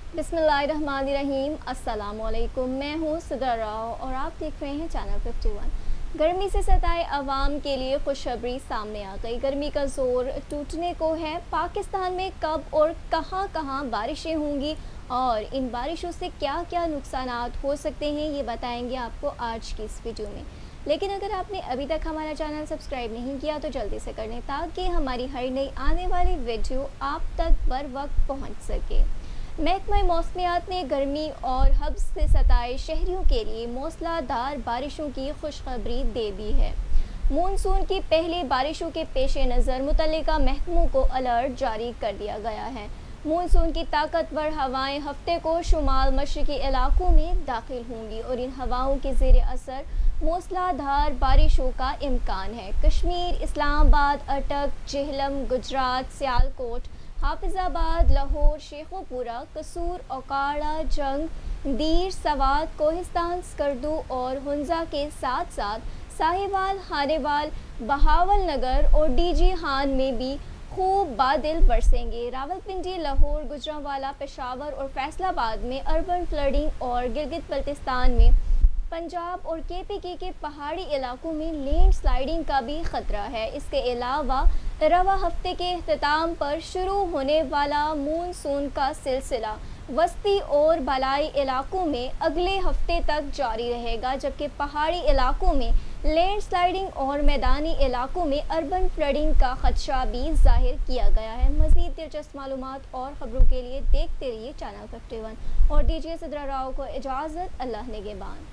बिस्मिल्लाहिर्रहमानिर्रहीम। अस्सलामुअलैकुम। मैं हूँ सिद्रा राव और आप देख रहे हैं चैनल 51। गर्मी से सताए अवाम के लिए खुशखबरी सामने आ गई। गर्मी का जोर टूटने को है। पाकिस्तान में कब और कहां कहां बारिशें होंगी और इन बारिशों से क्या क्या नुकसानात हो सकते हैं, ये बताएंगे आपको आज की इस वीडियो में। लेकिन अगर आपने अभी तक हमारा चैनल सब्सक्राइब नहीं किया तो जल्दी से कर लें ताकि हमारी हर नई आने वाली वीडियो आप तक बर वक्त पहुँच सके। महकमा मौसमियात ने गर्मी और हब्स से सताए शहरियों के लिए मूसलाधार बारिशों की खुशखबरी दे दी है। मानसून की पहली बारिशों के पेश नज़र मुतल्लिका महकमों को अलर्ट जारी कर दिया गया है। मानसून की ताकतवर हवाएं हफ्ते को शुमाल मशरकी इलाकों में दाखिल होंगी और इन हवाओं के ज़ेर असर मूसलाधार बारिशों का इम्कान है। कश्मीर, इस्लामाबाद, अटक, जेहलम, गुजरात, सियालकोट, हाफिजाबाद, लाहौर, शेखोपुरा, कसूर, ओकाड़ा, जंग, दीर, सवात, कोहिस्तान, स्कर्दू और हुंजा के साथ साथ साहिवाल, हानेवाल, बहावल नगर और डीजी हान में भी खूब बादल बरसेंगे। रावलपिंडी, लाहौर, गुजरांवाला, पेशावर और फैसलाबाद में अर्बन फ्लडिंग और गिलगित बल्तिस्तान में पंजाब और केपीके के पहाड़ी इलाकों में लैंड स्लाइडिंग का भी खतरा है। इसके अलावा रवा हफ्ते के इख्तिताम पर शुरू होने वाला मानसून का सिलसिला वस्ती और बालाई इलाकों में अगले हफ्ते तक जारी रहेगा, जबकि पहाड़ी इलाकों में लैंड स्लाइडिंग और मैदानी इलाकों में अर्बन फ्लडिंग का खदशा भी जाहिर किया गया है। मज़ीद दिलचस्प मालूमात और ख़बरों के लिए देखते रहिए चैनल 51 और दीजिए सिद्रा राव को इजाज़त। अल्लाह निगहबान।